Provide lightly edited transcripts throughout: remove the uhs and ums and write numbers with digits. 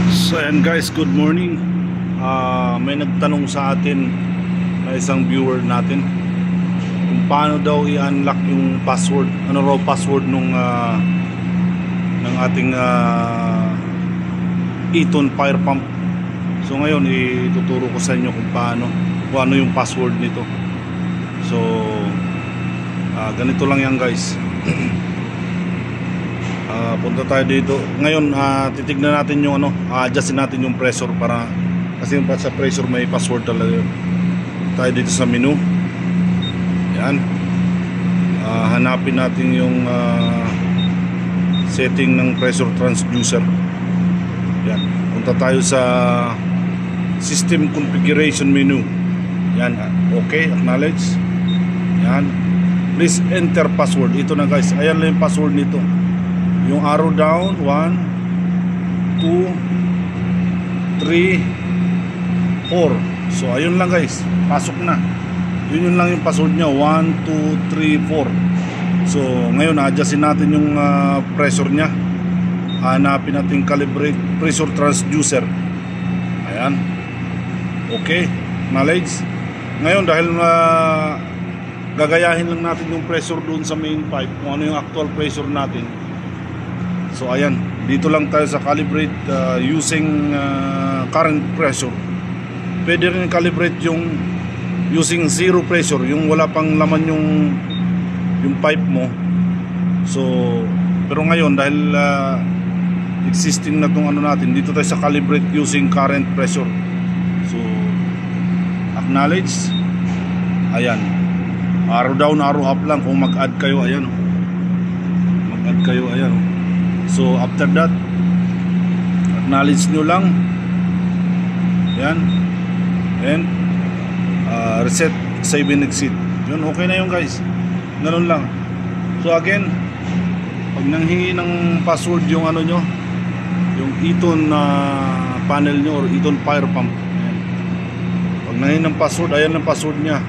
So ayan guys, good morning. May nagtanong sa atin na isang viewer natin kung paano daw i-unlock yung password, ano raw password ng ating Eton fire pump. So ngayon ituturo ko sa inyo kung ano yung password nito. So ganito lang yan guys. Punta tayo dito. Ngayon titignan natin yung adjustin natin yung pressure para kasi yung sa pressure may password talaga yun. Tayo dito sa menu. Yan. Hanapin natin yung setting ng pressure transducer. Yan. Punta tayo sa system configuration menu. Yan. Okay, acknowledge. Yan. Please enter password. Ito na guys. Ayan lang yung password nito. Yung arrow down, 1, 2, 3, 4. So ayun lang guys, pasok na. Yun lang yung password nya, 1, 2, 3, 4. So ngayon adjustin natin yung pressure nya. Hanapin natin calibrate pressure transducer. Ayan. Okay, knowledge. Ngayon dahil gagayahin lang natin yung pressure doon sa main pipe, kung ano yung actual pressure natin. So ayan, dito lang tayo sa calibrate using current pressure. Pwede rin calibrate yung using zero pressure, yung wala pang laman yung pipe mo. So pero ngayon dahil existing na tong natin, dito tayo sa calibrate using current pressure. So acknowledge. Ayan, arrow down, arrow up lang kung mag-add kayo. Ayan, mag-add kayo. Ayan. So after that, acknowledge nyo lang. Yan. And reset, save and exit. Yun, okay na yun guys. Ganun lang. So again, pag nanghingi ng password yung nyo, yung Eton panel nyo or Eton fire pump, ayan. Pag nanghingi ng password, ayan ang password nya.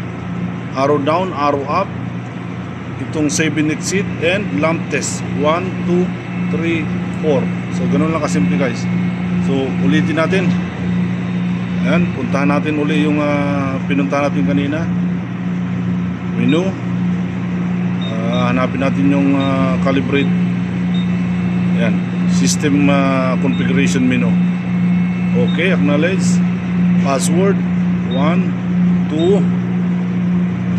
Arrow down, arrow up. Itong save and exit and lamp test 1, 2, 3, 4. So ganun lang kasimple guys. So ulitin natin. Ayan, puntahan natin uli yung pinuntahan natin kanina. Menu. Hanapin natin yung calibrate. Ayan, system configuration menu. Okay, acknowledge. Password 1, 2,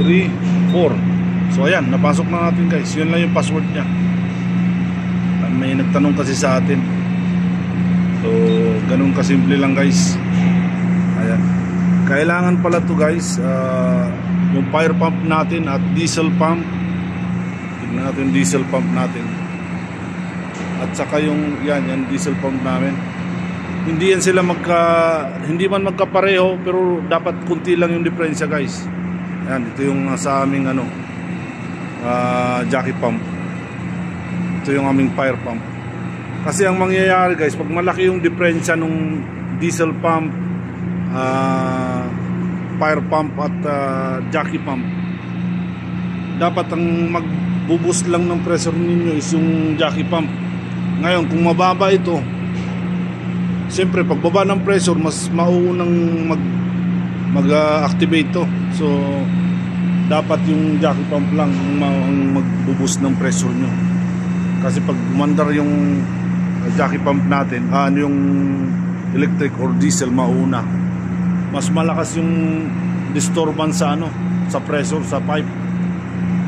3, 4. So ayan, napasok na natin guys. Yun lang yung password nya. May nagtanong kasi sa atin. So ganun kasimple lang guys. Ayan. Kailangan pala to guys, yung fire pump natin at diesel pump. Tignan natin diesel pump natin. At saka yung yan diesel pump namin. Hindi yan sila hindi man magkapareho, pero dapat kunti lang yung diferensya guys. Ayan, ito yung sa aming jockey pump. Ito yung aming fire pump. Kasi ang mangyayari guys, pag malaki yung diferensya nung diesel pump, fire pump at jockey pump, dapat ang magbuboost lang ng pressure ninyo is yung jockey pump. Ngayon kung mababa ito, siyempre pagbaba ng pressure mas mauunang mag-activate to. So dapat yung jockey pump lang ang magbuboost ng pressure nyo. Kasi pag gumandar yung jockey pump natin, yung electric or diesel mauna, mas malakas yung disturbance sa pressure sa pipe.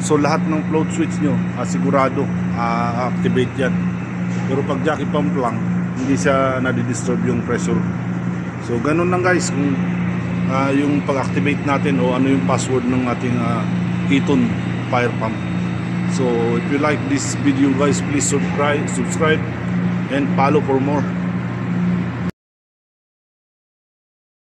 So lahat ng float switch nyo sigurado activate yan. Pero pag jockey pump lang, hindi siya nadidisturb yung pressure. So ganun lang guys kung yung pag-activate natin o ano yung password ng ating Eton fire pump. So if you like this video guys, please subscribe and follow for more.